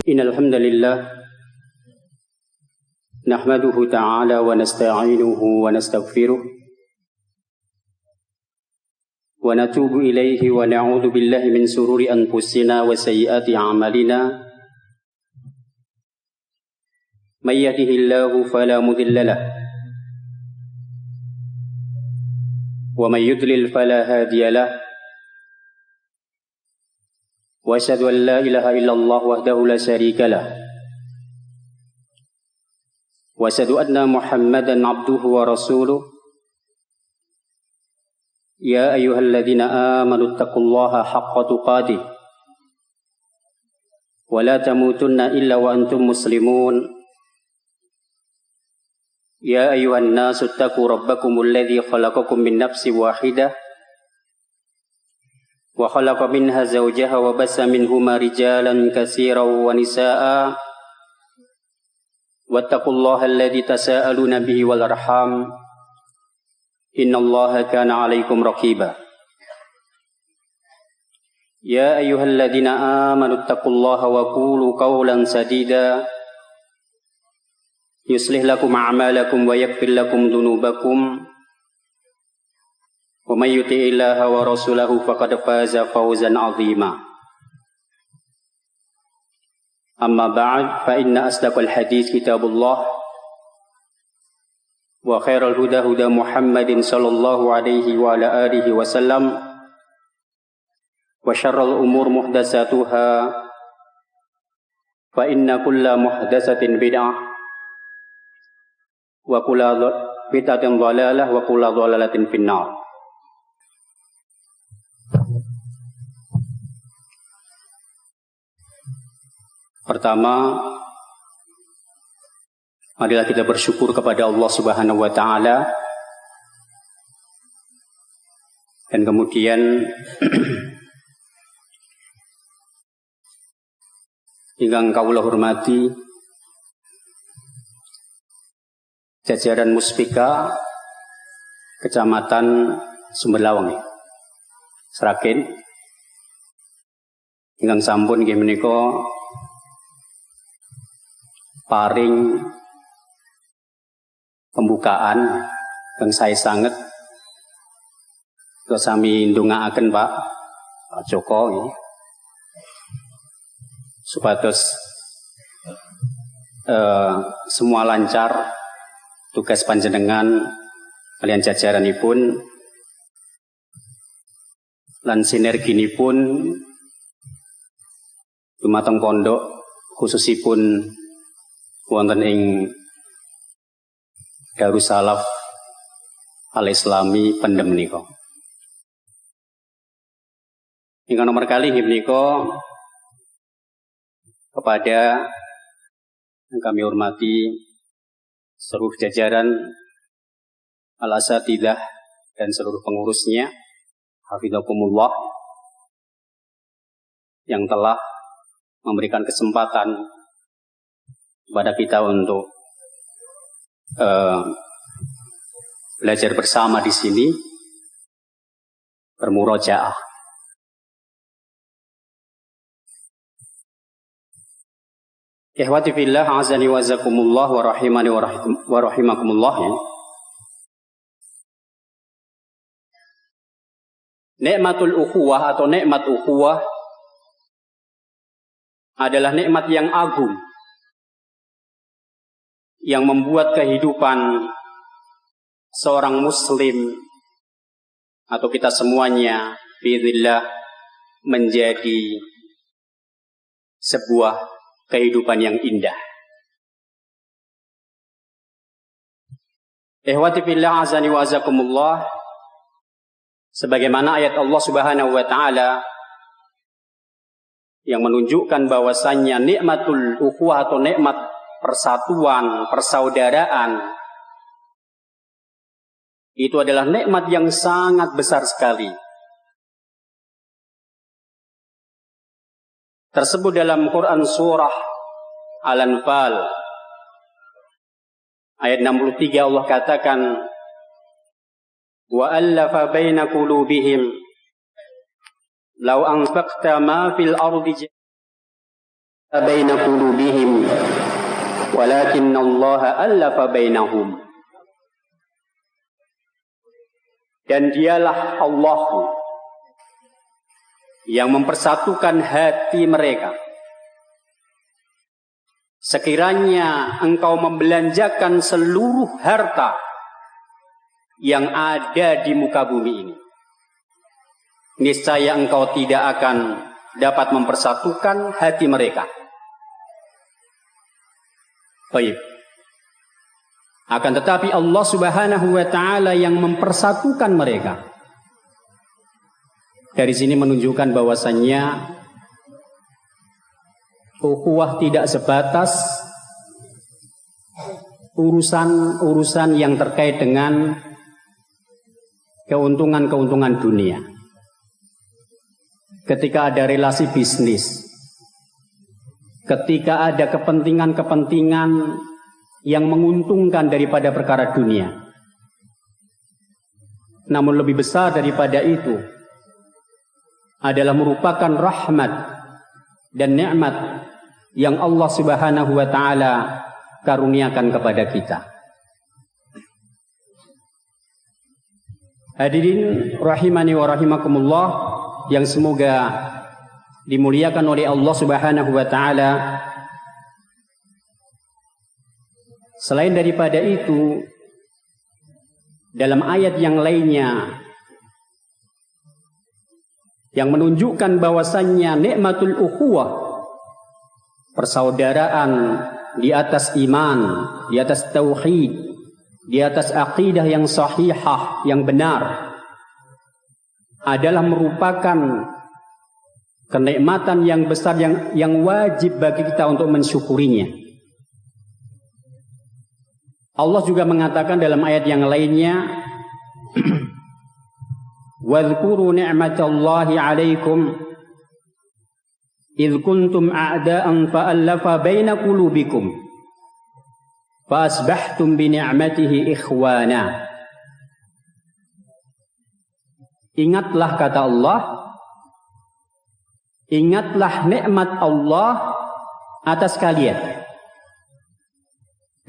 إن الحمد لله نحمده تعالى ونستعينه ونستغفره ونتوب إليه ونعوذ بالله من شرور أنفسنا وسيئات أعمالنا من يهده الله فلا مضل له ومن يضلل فلا هادي له وأشهد أن لا إله إلا الله وحده لا شريك له وأشهد أن محمدا عبده ورسوله يا أيها الذين آمنوا اتقوا الله حق تقاته ولا تموتن إلا وأنتم مسلمون يا أيها الناس اتقوا ربكم الذي خلقكم من نفس واحدة وخلق منها زوجها وبث منهما رجالا كثيرا ونساء واتقوا الله الذي تساءلون به والأرحام إن الله كان عليكم رقيبا يا أيها الذين آمنوا اتقوا الله وقولوا قولا سديدا يصلح لكم أعمالكم ويغفر لكم ذنوبكم ومن يطع الله ورسوله فقد فاز فوزا عظيما أما بعد فإن أصدق الحديث كتاب الله وخير الهدى هدى محمد صلى الله عليه وعلى آله وسلم وشر الأمور محدثاتها فإن كل محدثة بدعة وكل بدعة ضلالة وكل ضلالة في النار. Pertama, marilah kita bersyukur kepada Allah Subhanahu wa taala. Dan kemudian ingkang kawula hormati jajaran Muspika Kecamatan Sumberlawang Sragen ingkang sampun nggih menika paring pembukaan yang saya sangat terus sami ndongaaken Pak Joko ini supados semua lancar tugas panjenengan kalian jajaranipun lan sinerginipun dumateng pondok khususipun wonten ing Darussalaf Al-Islami Pendem menika. Ingkang nomor kali nggih menika kepada yang kami hormati seluruh jajaran al-asatidzah dan seluruh pengurusnya, hafizakumullah, yang telah memberikan kesempatan kepada kita untuk belajar bersama di sini, bermurojaah. Ikhwati fillah, azani wa zakumullah wa rahimani wa rahimakumullah. Nikmatul ukhuwah atau nikmat ukhuwah adalah nikmat yang agung yang membuat kehidupan seorang muslim atau kita semuanya biidznillah menjadi sebuah kehidupan yang indah. Ikhwati fillah azani wa azakumullah, sebagaimana ayat Allah Subhanahu wa taala yang menunjukkan bahwasannya nikmatul ukhuwah atau nikmat persatuan, persaudaraan itu adalah nikmat yang sangat besar sekali. Tersebut dalam Quran surah Al-Anfal ayat 63 Allah katakan wa allafa baina qulubihim law anfaqta ma fil ardi baina qulubihim walakinna Allah allafa bainahum. Dan dialah Allah yang mempersatukan hati mereka. Sekiranya engkau membelanjakan seluruh harta yang ada di muka bumi ini, niscaya engkau tidak akan dapat mempersatukan hati mereka. Baik. Akan tetapi Allah Subhanahu wa taala yang mempersatukan mereka. Dari sini menunjukkan bahwasannya ukhuwah tidak sebatas urusan-urusan yang terkait dengan keuntungan-keuntungan dunia. Ketika ada relasi bisnis, ketika ada kepentingan-kepentingan yang menguntungkan daripada perkara dunia. Namun lebih besar daripada itu adalah merupakan rahmat dan nikmat yang Allah Subhanahu wa taala karuniakan kepada kita. Hadirin rahimani wa rahimakumullah yang semoga dimuliakan oleh Allah Subhanahu wa taala. Selain daripada itu, dalam ayat yang lainnya yang menunjukkan bahwasannya nikmatul ukhuwah, persaudaraan di atas iman, di atas tauhid, di atas akidah yang sahihah, yang benar, adalah merupakan kenikmatan yang besar yang wajib bagi kita untuk mensyukurinya. Allah juga mengatakan dalam ayat yang lainnya, "Wadhkuru ni'matallahi 'alaikum idh kuntum a'da'an fa'alafa baina qulubikum fa asbahtum bi ni'matihi ikhwana." Ingatlah, kata Allah, ingatlah nikmat Allah atas kalian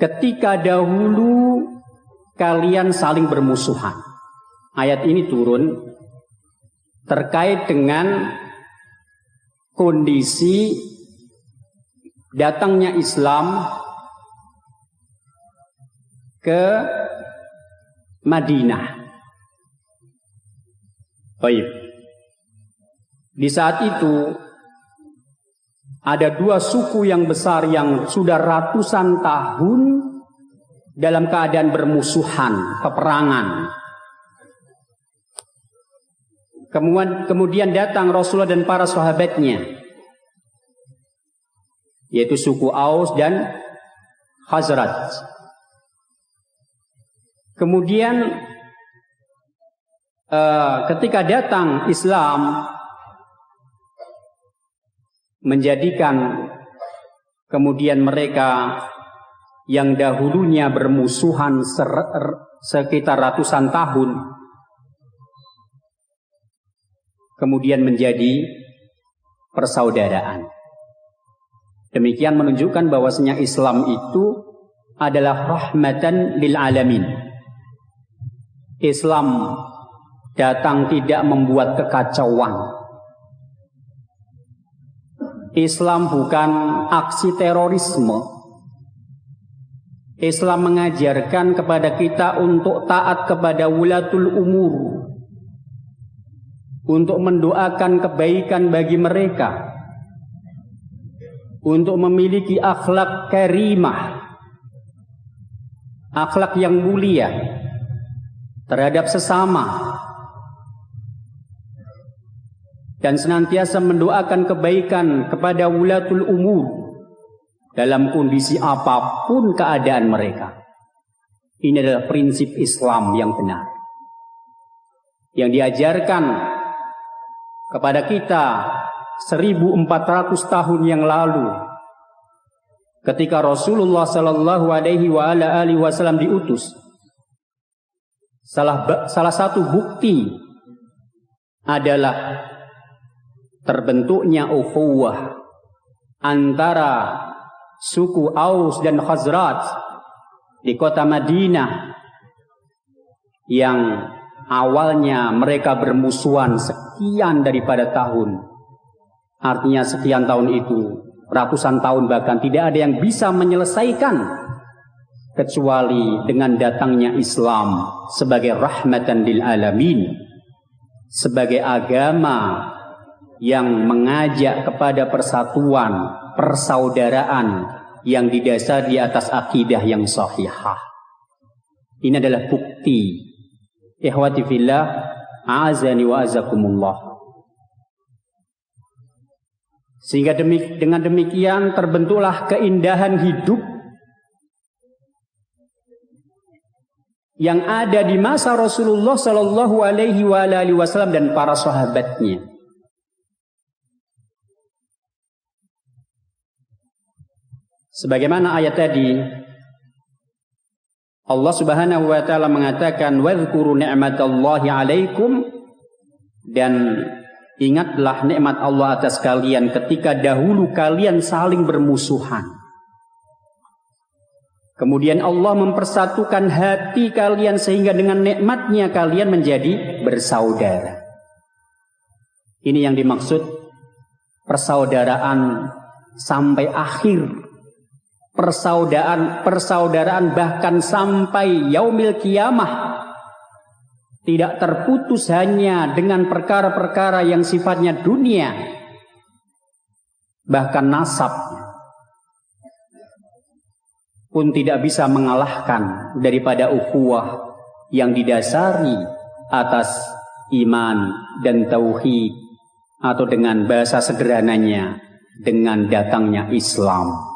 ketika dahulu kalian saling bermusuhan. Ayat ini turun terkait dengan kondisi datangnya Islam ke Madinah. Baik. Di saat itu ada dua suku yang besar yang sudah ratusan tahun dalam keadaan bermusuhan, peperangan. Kemudian datang Rasulullah dan para sahabatnya, yaitu suku Aus dan Khazraj. Kemudian ketika datang Islam, menjadikan kemudian mereka yang dahulunya bermusuhan sekitar ratusan tahun kemudian menjadi persaudaraan. Demikian menunjukkan bahwasanya Islam itu adalah rahmatan lil alamin. Islam datang tidak membuat kekacauan. Islam bukan aksi terorisme. Islam mengajarkan kepada kita untuk taat kepada wulatul umur, untuk mendoakan kebaikan bagi mereka, untuk memiliki akhlak karimah, akhlak yang mulia terhadap sesama, dan senantiasa mendoakan kebaikan kepada wulatul umur dalam kondisi apapun keadaan mereka. Ini adalah prinsip Islam yang benar, yang diajarkan kepada kita 1400 tahun yang lalu ketika Rasulullah sallallahu alaihi wasallam diutus. Salah satu bukti adalah terbentuknya ukhuwah antara suku Aus dan Khazraj di kota Madinah yang awalnya mereka bermusuhan sekian daripada tahun. Artinya sekian tahun itu, ratusan tahun bahkan tidak ada yang bisa menyelesaikan kecuali dengan datangnya Islam sebagai rahmatan lil alamin, sebagai agama yang mengajak kepada persatuan, persaudaraan yang didasari di atas akidah yang sahihah. Ini adalah bukti. Ikhwati fillah, a'azani wa azakumullah. Sehingga dengan demikian terbentuklah keindahan hidup yang ada di masa Rasulullah Sallallahu Alaihi Wasallam dan para sahabatnya. Sebagaimana ayat tadi, Allah Subhanahu wa taala mengatakan wadhkuru ni'matallahi 'alaikum, dan ingatlah nikmat Allah atas kalian ketika dahulu kalian saling bermusuhan. Kemudian Allah mempersatukan hati kalian sehingga dengan nikmatnya kalian menjadi bersaudara. Ini yang dimaksud persaudaraan sampai akhir. Persaudaraan bahkan sampai yaumil kiamah, tidak terputus hanya dengan perkara-perkara yang sifatnya dunia, bahkan nasab pun tidak bisa mengalahkan daripada ukhuwah yang didasari atas iman dan tauhid, atau dengan bahasa sederhananya dengan datangnya Islam.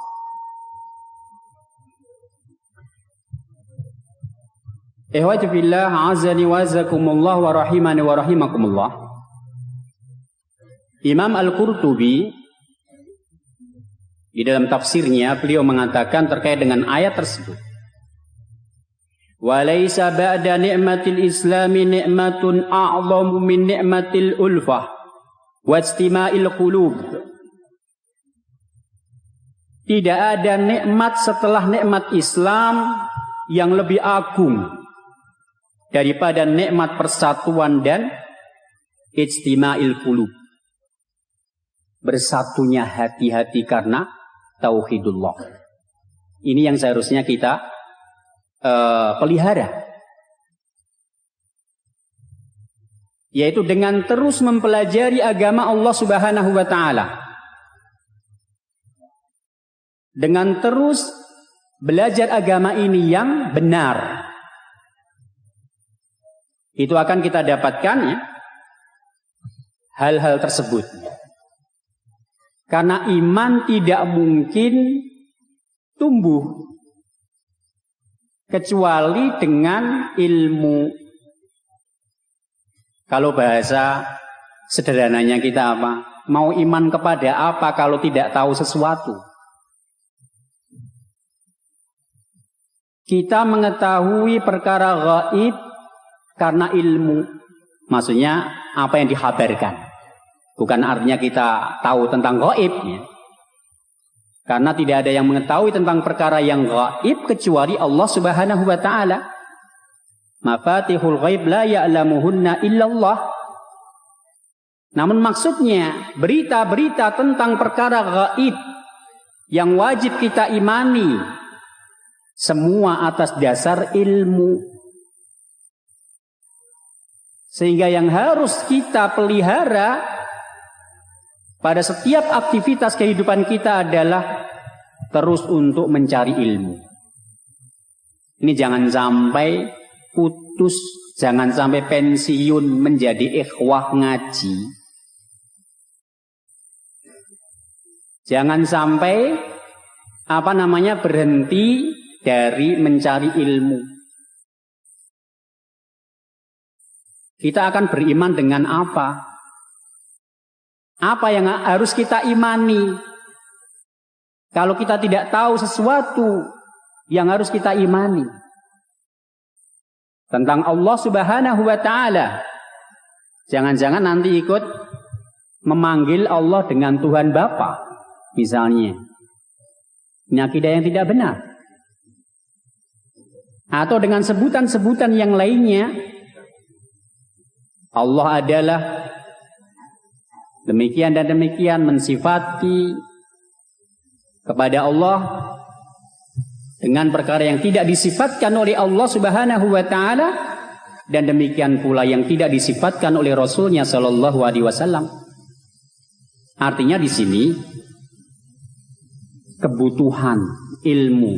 Ikhwati fillah, azani wa azakumullah wa rahimani wa rahimakumullah. Imam Al-Qurtubi di dalam tafsirnya beliau mengatakan terkait dengan ayat tersebut, wa laisa ba'da ni'matil islami ni'matun a'zamu min ni'matil ulfah wa istima'il qulub. Tidak ada nikmat setelah nikmat Islam yang lebih agung daripada nikmat persatuan dan ijtima'il qulub, bersatunya hati-hati karena tauhidullah. Ini yang seharusnya kita pelihara, yaitu dengan terus mempelajari agama Allah Subhanahu wa taala, dengan terus belajar agama ini yang benar. Itu akan kita dapatkan ya, hal-hal tersebut. Karena iman tidak mungkin tumbuh kecuali dengan ilmu. Kalau bahasa sederhananya kita apa? Mau iman kepada apa kalau tidak tahu sesuatu? Kita mengetahui perkara gaib karena ilmu, maksudnya apa yang dikhabarkan. Bukan artinya kita tahu tentang gaib ya. Karena tidak ada yang mengetahui tentang perkara yang gaib kecuali Allah Subhanahu wa taala. Mafatihul ghaib la ya'lamuhunna illallah. Namun maksudnya berita-berita tentang perkara gaib yang wajib kita imani semua atas dasar ilmu. Sehingga yang harus kita pelihara pada setiap aktivitas kehidupan kita adalah terus untuk mencari ilmu. Ini jangan sampai putus, jangan sampai pensiun menjadi ikhwah ngaji. Jangan sampai berhenti dari mencari ilmu. Kita akan beriman dengan apa? Apa yang harus kita imani? Kalau kita tidak tahu sesuatu yang harus kita imani tentang Allah Subhanahu wa taala, jangan-jangan nanti ikut memanggil Allah dengan Tuhan Bapa. misalnya. Ini akidah yang tidak benar. Atau dengan sebutan-sebutan yang lainnya, Allah adalah demikian dan demikian, mensifati kepada Allah dengan perkara yang tidak disifatkan oleh Allah Subhanahu wa taala, dan demikian pula yang tidak disifatkan oleh Rasulnya Shallallahu alaihi wasallam. Artinya di sini kebutuhan ilmu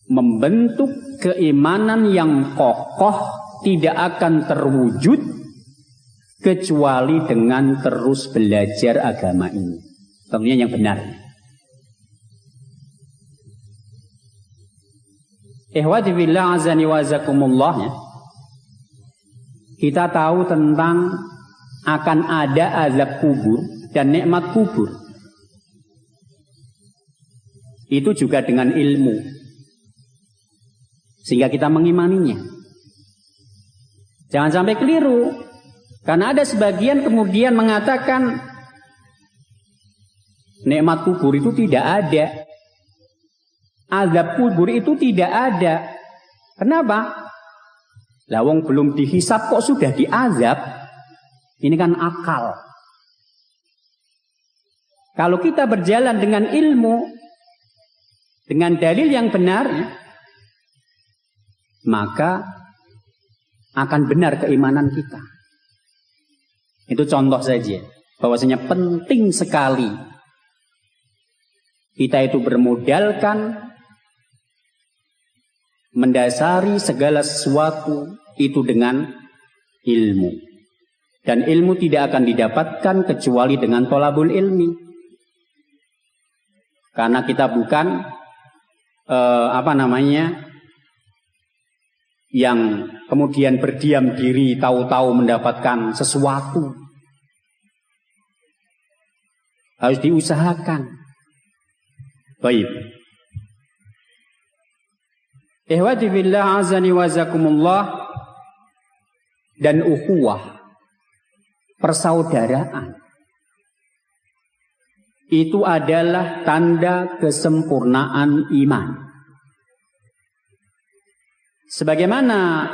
membentuk keimanan yang kokoh tidak akan terwujud kecuali dengan terus belajar agama ini. Tentunya yang benar. Ihwati billah azani wa azakumullah, ya. Kita tahu tentang akan ada azab kubur dan nikmat kubur. Itu juga dengan ilmu, sehingga kita mengimaninya. Jangan sampai keliru, karena ada sebagian kemudian mengatakan nikmat kubur itu tidak ada, azab kubur itu tidak ada. Kenapa? Lawang belum dihisab kok sudah diazab. Ini kan akal. Kalau kita berjalan dengan ilmu, dengan dalil yang benar, maka akan benar keimanan kita. Itu contoh saja, bahwasanya penting sekali kita itu bermodalkan mendasari segala sesuatu itu dengan ilmu. Dan ilmu tidak akan didapatkan kecuali dengan thalabul ilmi. Karena kita bukan yang kemudian berdiam diri tahu-tahu mendapatkan sesuatu. Harus diusahakan. Baik. Ihwati billah azani wa zakumullah, dan ukhuwah, persaudaraan, itu adalah tanda kesempurnaan iman. Sebagaimana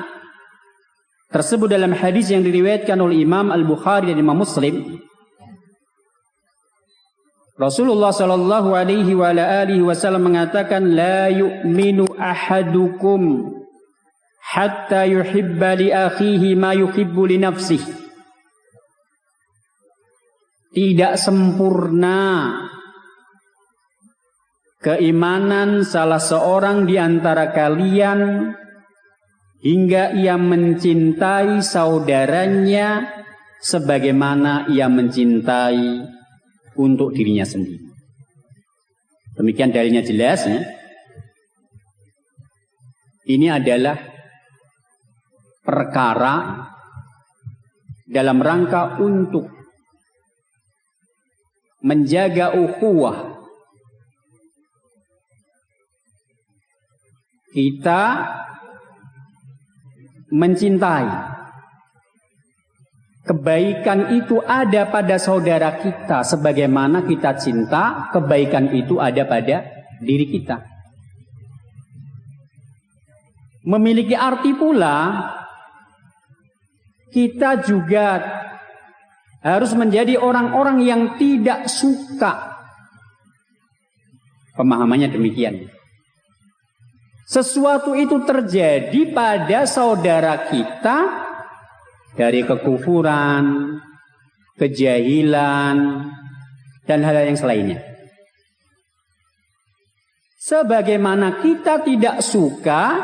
tersebut dalam hadis yang diriwayatkan oleh Imam Al-Bukhari dan Imam Muslim, Rasulullah sallallahu alaihi wa ala alihi wasallam mengatakan, la yu'minu ahadukum hatta yuhibba li akhihi ma yuhibbu li nafsihi. Tidak sempurna keimanan salah seorang di antara kalian hingga ia mencintai saudaranya sebagaimana ia mencintai untuk dirinya sendiri. Demikian dalilnya jelas, ya. Ini adalah perkara dalam rangka untuk menjaga ukhuwah. Kita mencintai kebaikan itu ada pada saudara kita sebagaimana kita cinta kebaikan itu ada pada diri kita. Memiliki arti pula kita juga harus menjadi orang-orang yang tidak suka. Pemahamannya demikian. Sesuatu itu terjadi pada saudara kita dari kekufuran, kejahilan, dan hal-hal yang selainnya. Sebagaimana kita tidak suka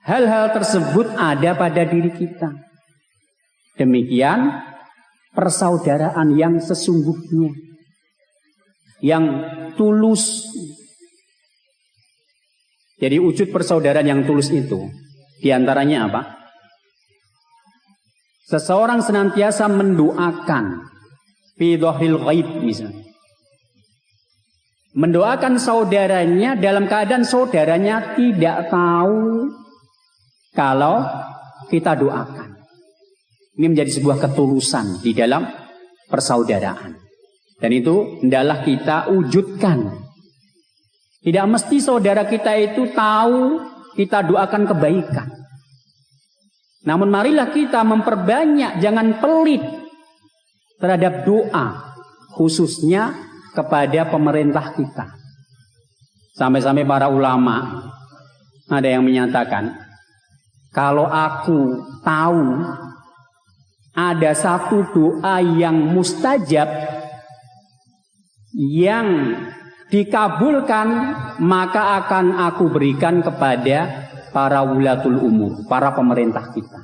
hal-hal tersebut ada pada diri kita. Demikian persaudaraan yang sesungguhnya, yang tulus. Jadi wujud persaudaraan yang tulus itu diantaranya apa? Seseorang senantiasa mendoakan fi dhahril ghaib misalnya. Mendoakan saudaranya dalam keadaan saudaranya tidak tahu kalau kita doakan. Ini menjadi sebuah ketulusan di dalam persaudaraan. Dan itu hendaklah kita wujudkan. Tidak mesti saudara kita itu tahu kita doakan kebaikan. Namun marilah kita memperbanyak, jangan pelit terhadap doa, khususnya kepada pemerintah kita. Sampai-sampai para ulama ada yang menyatakan, kalau aku tahu ada satu doa yang mustajab, yang dikabulkan, maka akan aku berikan kepada para wulatul umur, para pemerintah kita.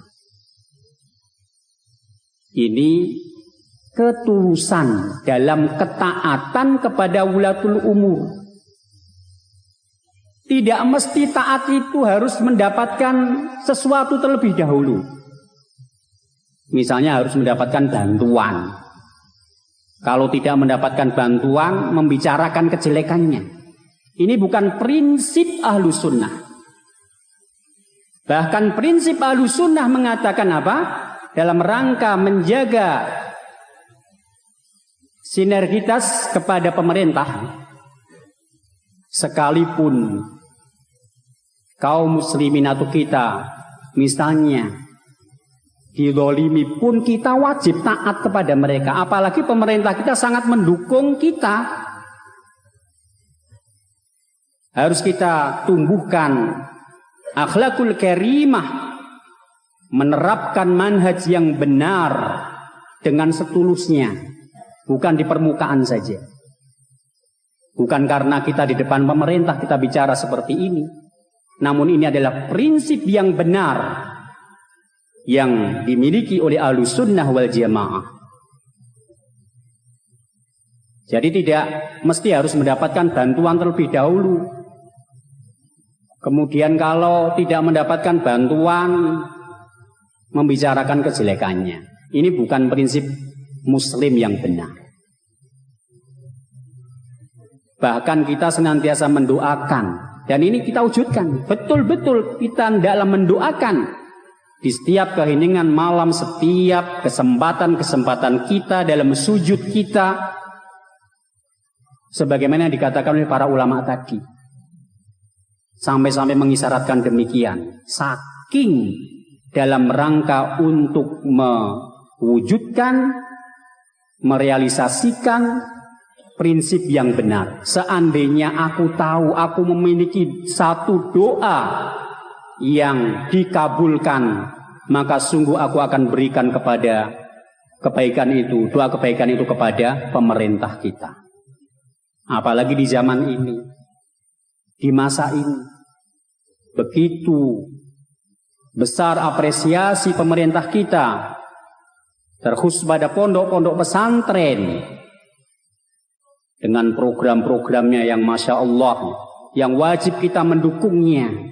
Ini ketulusan dalam ketaatan kepada wulatul umur. Tidak mesti taat itu harus mendapatkan sesuatu terlebih dahulu. Misalnya harus mendapatkan bantuan. Kalau tidak mendapatkan bantuan, membicarakan kejelekannya. Ini bukan prinsip Ahlus Sunnah. Bahkan prinsip Ahlus Sunnah mengatakan apa? Dalam rangka menjaga sinergitas kepada pemerintah, sekalipun kaum muslimin atau kita misalnya dizalimi pun, kita wajib taat kepada mereka. Apalagi pemerintah kita sangat mendukung kita. Harus kita tumbuhkan akhlakul karimah, menerapkan manhaj yang benar dengan setulusnya, bukan di permukaan saja. Bukan karena kita di depan pemerintah kita bicara seperti ini, namun ini adalah prinsip yang benar yang dimiliki oleh Ahlus Sunnah wal Jamaah. Jadi tidak mesti harus mendapatkan bantuan terlebih dahulu. Kemudian kalau tidak mendapatkan bantuan, membicarakan kejelekannya. Ini bukan prinsip Muslim yang benar. Bahkan kita senantiasa mendoakan, dan ini kita wujudkan. Betul-betul kita hendaklah mendoakan di setiap keheningan malam, setiap kesempatan-kesempatan kita dalam sujud kita, sebagaimana yang dikatakan oleh para ulama tadi. Sampai-sampai mengisyaratkan demikian. Saking dalam rangka untuk mewujudkan, merealisasikan prinsip yang benar. Seandainya aku tahu aku memiliki satu doa yang dikabulkan, maka sungguh aku akan berikan kepada kebaikan itu, doa kebaikan itu kepada pemerintah kita. Apalagi di zaman ini, di masa ini, begitu besar apresiasi pemerintah kita, terkhusus pada pondok-pondok pesantren, dengan program-programnya yang Masya Allah, yang wajib kita mendukungnya.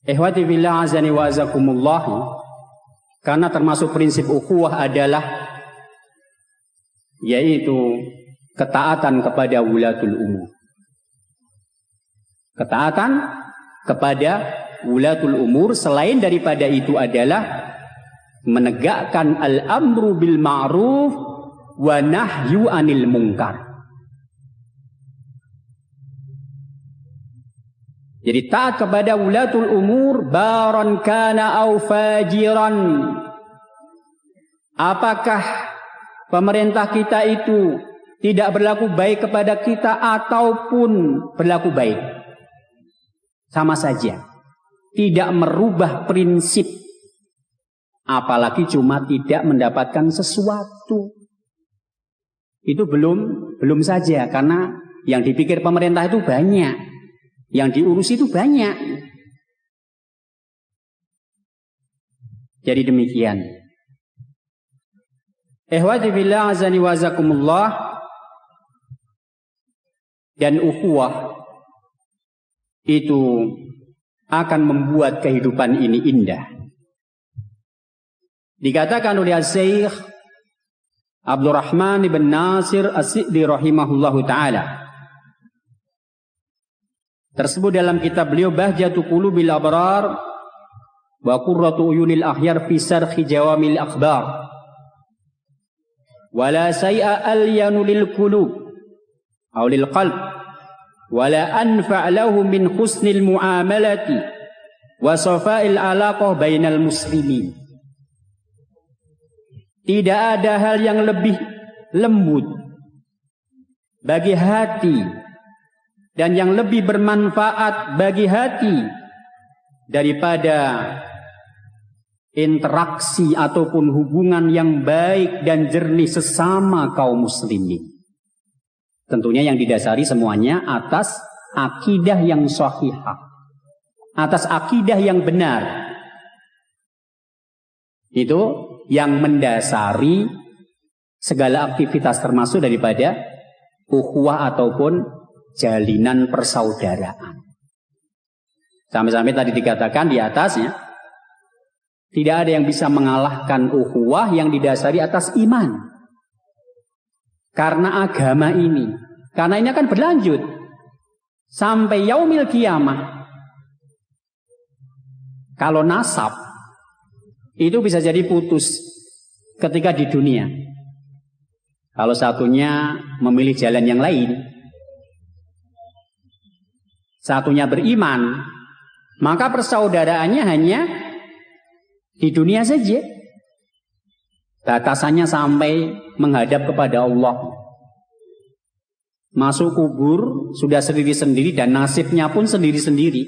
Ikhwati fillah azani wa azakumullah, karena termasuk prinsip ukhuwah adalah yaitu ketaatan kepada wulatul umur. Ketaatan kepada wulatul umur, selain daripada itu adalah menegakkan al-amru bil ma'ruf wa nahyu anil munkar. Jadi taat kepada wulatul umur, baran kana au fajiran. Apakah pemerintah kita itu tidak berlaku baik kepada kita ataupun berlaku baik? Sama saja. Tidak merubah prinsip. Apalagi cuma tidak mendapatkan sesuatu. Itu belum saja, karena yang dipikir pemerintah itu banyak. Yang diurus itu banyak. Jadi demikian. Ikhwati billah azani wa azakumullah. Dan ukhuwah itu akan membuat kehidupan ini indah. Dikatakan oleh Syekh Abdurrahman ibn Nasir As-Sa'di rahimahullahu ta'ala, tersebut dalam kitab beliau Bahjatu Qulubil Abrar wa qurratu uyunil akhyar fi sarhi jawamil akhbar wala say'a alyanu lil qulub aw lil qalb wala anfa' lahu min husnil muamalati wa safa'il alaqah bainal muslimin. Tidak ada hal yang lebih lembut bagi hati dan yang lebih bermanfaat bagi hati daripada interaksi ataupun hubungan yang baik dan jernih sesama kaum muslimin. Tentunya yang didasari semuanya atas akidah yang sahihah, atas akidah yang benar. Itu yang mendasari segala aktivitas termasuk daripada ukhuwah ataupun jalinan persaudaraan. Sampai-sampai tadi dikatakan di atasnya, tidak ada yang bisa mengalahkan ukhuwah yang didasari atas iman. Karena agama ini. Karena ini akan berlanjut sampai yaumil kiamah. Kalau nasab itu bisa jadi putus ketika di dunia. Kalau satunya memilih jalan yang lain, satunya beriman, maka persaudaraannya hanya di dunia saja. Batasannya sampai menghadap kepada Allah. Masuk kubur sudah sendiri-sendiri dan nasibnya pun sendiri-sendiri.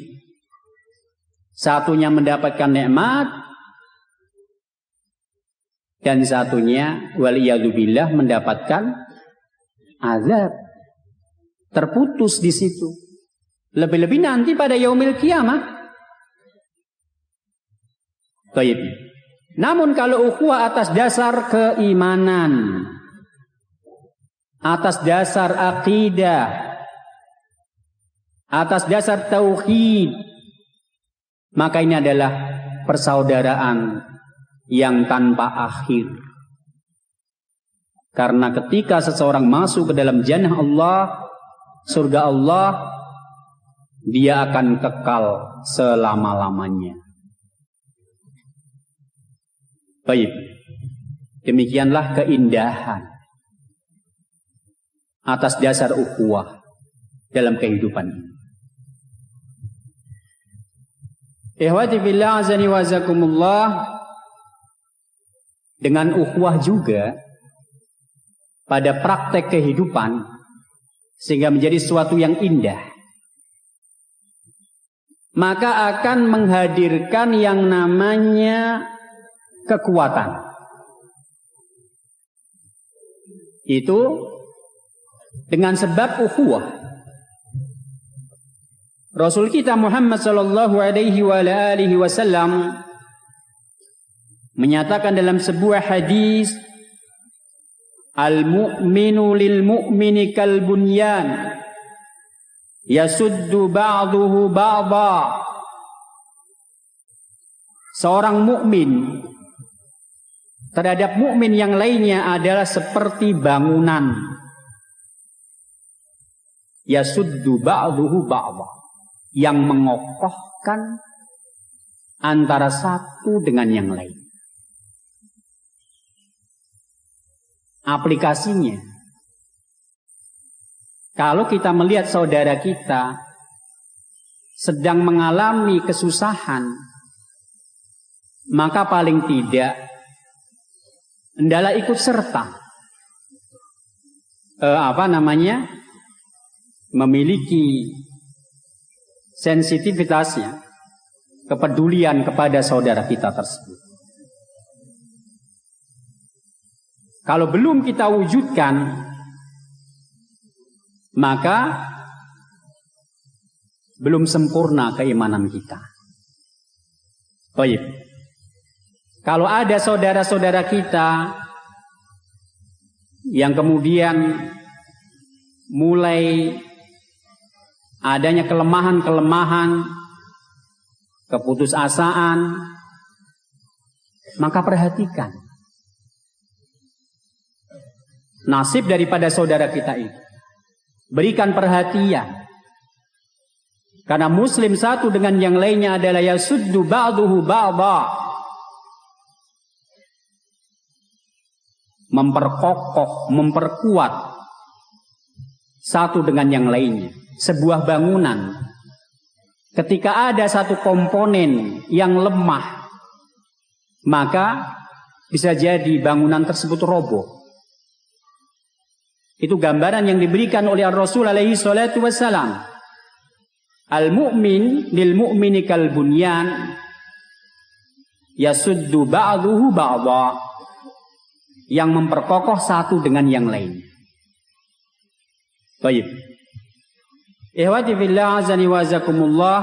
Satunya mendapatkan nikmat dan satunya waliyadzubillah mendapatkan azab. Terputus di situ. Lebih-lebih nanti pada yaumil kiamah. Baik. Namun kalau ukhuwah atas dasar keimanan, atas dasar akidah, atas dasar tauhid, maka ini adalah persaudaraan yang tanpa akhir. Karena ketika seseorang masuk ke dalam jannah Allah, surga Allah, dia akan kekal selama-lamanya. Baik, demikianlah keindahan atas dasar ukhuwah dalam kehidupan ini. Ikhwati fillah azani wa zakumullah, dengan ukhuwah juga pada praktek kehidupan sehingga menjadi sesuatu yang indah, maka akan menghadirkan yang namanya kekuatan. Itu dengan sebab ukhuwah. Rasul kita Muhammad sallallahu alaihi wa alihi wasallam menyatakan dalam sebuah hadis, al-mu'minu lil mu'mini kal bunyan yasuddu ba'duhu ba'dha. Seorang mukmin terhadap mukmin yang lainnya adalah seperti bangunan. Yasuddu ba'duhu ba'dha, yang mengokohkan antara satu dengan yang lain. Aplikasinya, kalau kita melihat saudara kita sedang mengalami kesusahan, maka paling tidak hendaklah ikut serta memiliki sensitivitasnya, kepedulian kepada saudara kita tersebut. Kalau belum kita wujudkan, maka belum sempurna keimanan kita. Baik. Kalau ada saudara-saudara kita yang kemudian mulai adanya kelemahan-kelemahan, keputusasaan, maka perhatikan nasib daripada saudara kita itu. Berikan perhatian. Karena muslim satu dengan yang lainnya adalah yasuddu ba'duhu ba'dha. Memperkokoh, memperkuat satu dengan yang lainnya. Sebuah bangunan, ketika ada satu komponen yang lemah, maka bisa jadi bangunan tersebut roboh. Itu gambaran yang diberikan oleh Rasul alaihi salatu wassalam. Al-mu'min lil mu'mini kal bunyan yasuddu ba'duhu ba'dha, yang memperkokoh satu dengan yang lain. Baik. Ihwati fillah azani wa azakumullah,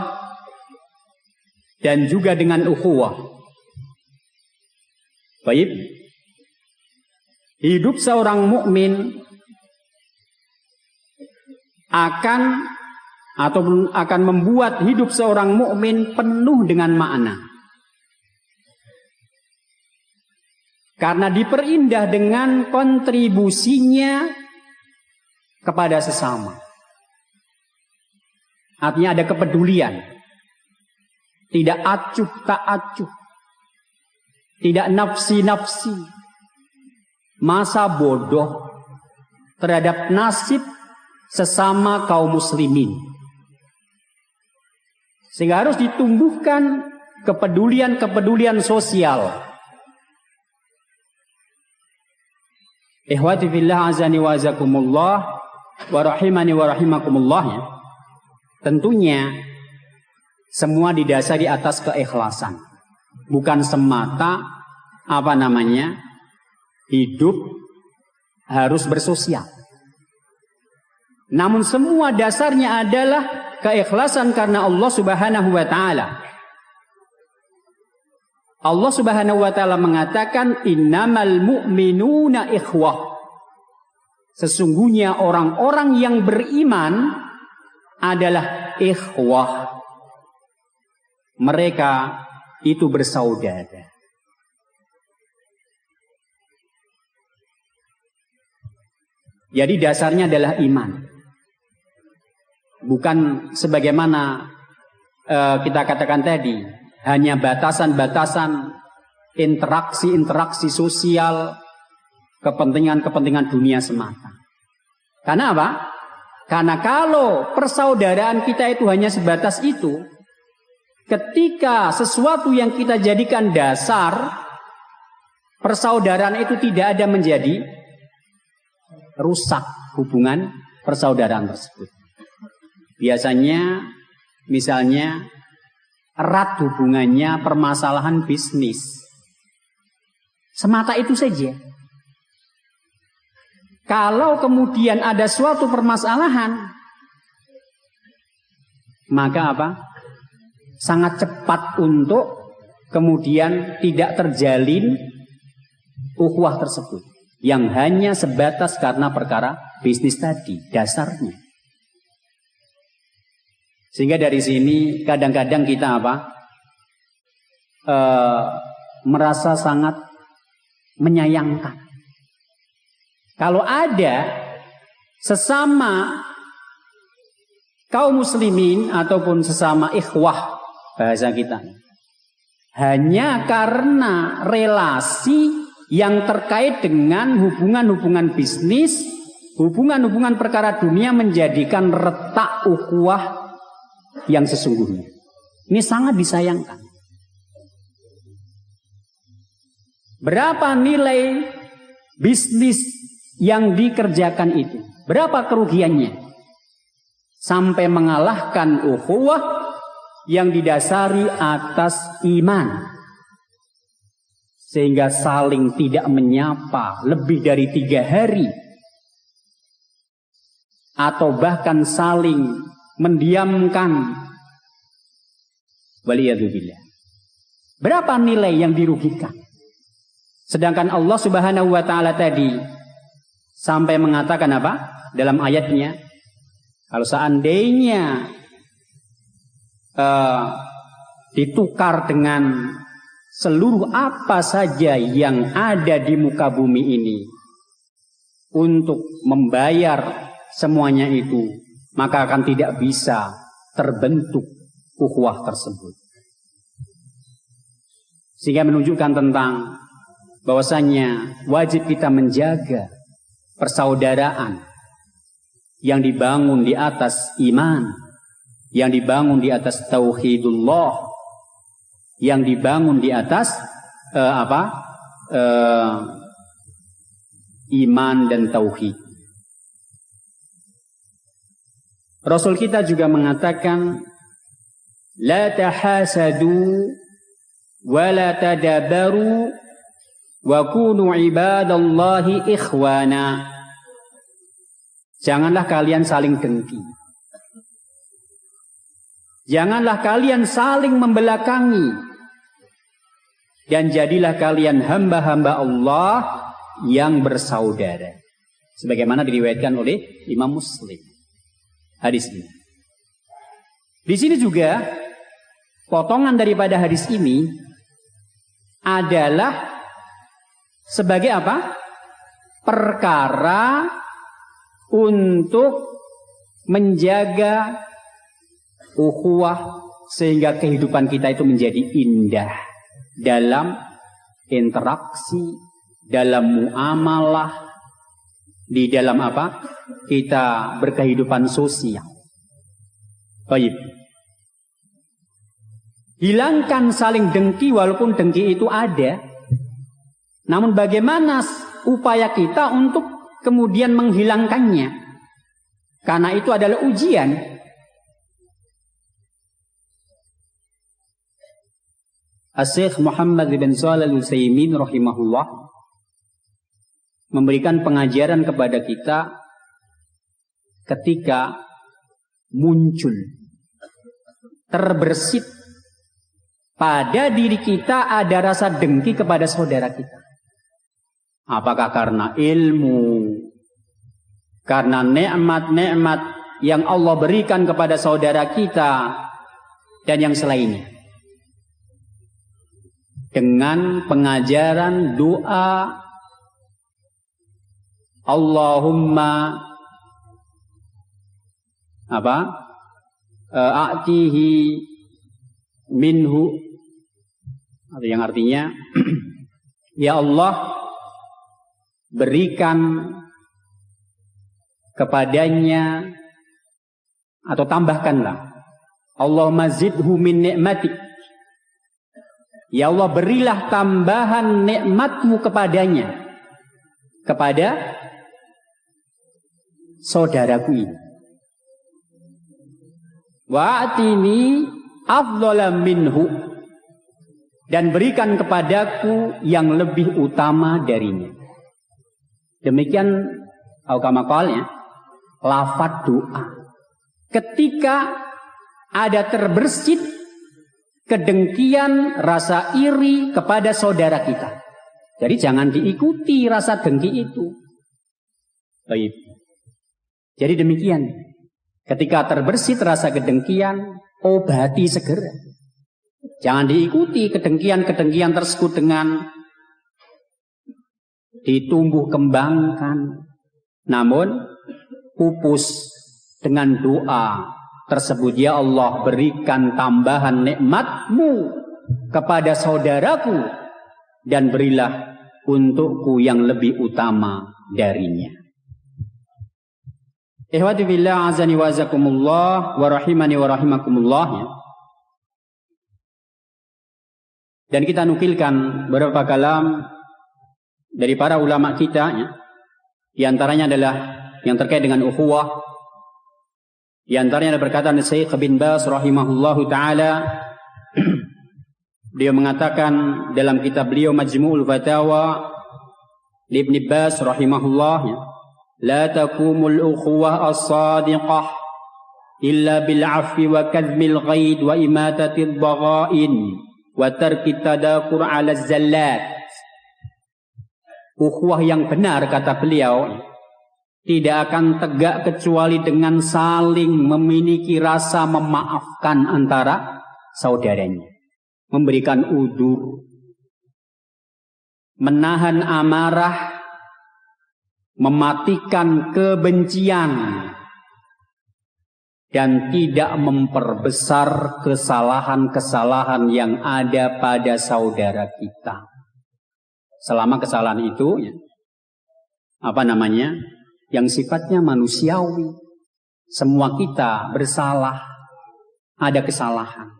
dan juga dengan ukhuwah. Baik. Hidup seorang mukmin akan membuat hidup seorang mukmin penuh dengan makna. Karena diperindah dengan kontribusinya kepada sesama. Artinya ada kepedulian. Tidak acuh tak acuh. Tidak nafsi-nafsi. Masa bodoh terhadap nasib sesama kaum muslimin. Sehingga harus ditumbuhkan kepedulian-kepedulian sosial. Ikhwati fillah azani wa azakumullah wa rahimani wa rahimakumullah, ya. Tentunya semua didasari atas keikhlasan. Bukan semata hidup harus bersosial. Namun semua dasarnya adalah keikhlasan karena Allah Subhanahu wa taala. Allah Subhanahu wa taala mengatakan innamal mu'minuna ikhwah. Sesungguhnya orang-orang yang beriman adalah ikhwah. Mereka itu bersaudara. Jadi dasarnya adalah iman. Bukan sebagaimana kita katakan tadi, hanya batasan-batasan interaksi-interaksi sosial, kepentingan-kepentingan dunia semata. Karena apa? Karena kalau persaudaraan kita itu hanya sebatas itu, ketika sesuatu yang kita jadikan dasar, persaudaraan itu tidak ada menjadi rusak hubungan persaudaraan tersebut. Biasanya misalnya erat hubungannya permasalahan bisnis. Semata itu saja. Kalau kemudian ada suatu permasalahan, maka apa? Sangat cepat untuk kemudian tidak terjalin ukhuwah tersebut. Yang hanya sebatas karena perkara bisnis tadi, dasarnya. Sehingga dari sini kadang-kadang kita merasa sangat menyayangkan. Kalau ada sesama kaum muslimin ataupun sesama ikhwah, bahasa kita, hanya karena relasi yang terkait dengan hubungan-hubungan bisnis, hubungan-hubungan perkara dunia menjadikan retak ukhuwah yang sesungguhnya. Ini sangat disayangkan. Berapa nilai bisnis yang dikerjakan itu? Berapa kerugiannya? Sampai mengalahkan ukhuwah yang didasari atas iman. Sehingga saling tidak menyapa lebih dari 3 hari. Atau bahkan saling mendiamkan. Waliyadzubillah. Berapa nilai yang dirugikan? Sedangkan Allah Subhanahu wa taala tadi sampai mengatakan apa? Dalam ayatnya, kalau seandainya ditukar dengan seluruh apa saja yang ada di muka bumi ini untuk membayar semuanya itu, maka akan tidak bisa terbentuk ukhuwah tersebut. Sehingga menunjukkan tentang bahwasanya wajib kita menjaga persaudaraan yang dibangun di atas iman, yang dibangun di atas tauhidullah, yang dibangun di atas iman dan tauhid. Rasul kita juga mengatakan, la tahasadu wa la tadabaru wa kunu ibadallahi ikhwana. Janganlah kalian saling dengki. Janganlah kalian saling membelakangi. Dan jadilah kalian hamba-hamba Allah yang bersaudara. Sebagaimana diriwayatkan oleh Imam Muslim. Hadis ini. Di sini juga potongan daripada hadis ini adalah sebagai apa? Perkara untuk menjaga ukhuwah sehingga kehidupan kita itu menjadi indah dalam interaksi, dalam muamalah, di dalam apa? Kita berkehidupan sosial. Baik. Hilangkan saling dengki walaupun dengki itu ada. Namun bagaimana upaya kita untuk kemudian menghilangkannya? Karena itu adalah ujian. Asy-Syaikh Muhammad bin Shalih Al-Utsaimin rahimahullah memberikan pengajaran kepada kita ketika muncul terbersit pada diri kita ada rasa dengki kepada saudara kita. Apakah karena ilmu, karena nikmat-nikmat yang Allah berikan kepada saudara kita dan yang selainnya. Dengan pengajaran doa Allahumma a'tihi minhu, atau yang artinya ya Allah berikan kepadanya, atau tambahkanlah Allahumma zidhu min ni'matik, ya Allah berilah tambahan nikmatmu kepadanya, kepada saudaraku ini. Wa'atini afdhala minhu, dan berikan kepadaku yang lebih utama darinya. Demikian aukamaqalnya lafaz doa. Ketika ada terbersit kedengkian, rasa iri kepada saudara kita. Jadi jangan diikuti rasa dengki itu. Baik. Jadi demikian. Ketika terbersit rasa kedengkian, obati segera. Jangan diikuti kedengkian-kedengkian tersebut dengan ditumbuh kembangkan. Namun pupus dengan doa tersebut, ya Allah berikan tambahan nikmatmu kepada saudaraku dan berilah untukku yang lebih utama darinya. Ihwati billah azani wa azakumullah wa rahimani wa rahimakumullah. Dan kita nukilkan beberapa kalam dari para ulama kita, ya. Di antaranya adalah yang terkait dengan ukhuwah. Di antaranya ada perkataan Syekh bin Baz rahimahullahu taala. Beliau mengatakan dalam kitab beliau Majmu'ul Fatawa Ibn Baz rahimahullah, ya, la takumul ukhuwah as-sadiqah illa bil 'afwi wa kadhmil ghaid wa imatati ad-dhaghain wa tarki tadakur 'ala az-zallat. Ukhuwah yang benar, kata beliau, tidak akan tegak kecuali dengan saling memiliki rasa memaafkan antara saudaranya, memberikan udzur, menahan amarah, mematikan kebencian, dan tidak memperbesar kesalahan-kesalahan yang ada pada saudara kita. Selama kesalahan itu yang sifatnya manusiawi. Semua kita bersalah, ada kesalahan.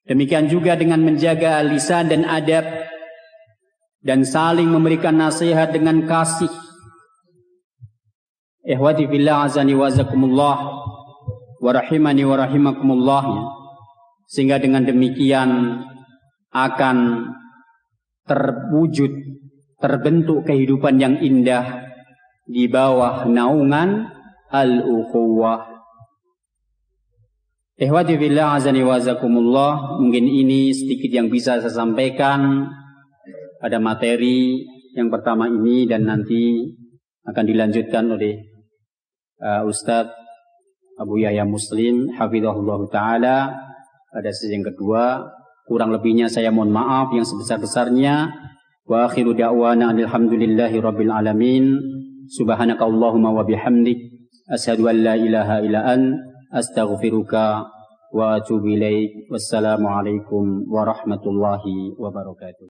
Demikian juga dengan menjaga lisan dan adab dan saling memberikan nasihat dengan kasih. Ikhwati fillah azani wa azakumullah wa rahimani wa rahimakumullah, sehingga dengan demikian akan terbentuk kehidupan yang indah di bawah naungan al-ukhuwah. Ikhwati fillah azani wa azakumullah, mungkin ini sedikit yang bisa saya sampaikan pada materi yang pertama ini, dan nanti akan dilanjutkan oleh Ustadz Abu Yahya Muslim hafizahullah ta'ala pada sesi yang kedua. Kurang lebihnya saya mohon maaf yang sebesar-besarnya. Wa akhiru da'wana alhamdulillahi rabbil alamin. Subhanaka Allahumma wa bihamdik asyhadu an la ilaha illa astaghfiruka wa atubu ilaik. Wassalamualaikum warahmatullahi wabarakatuh.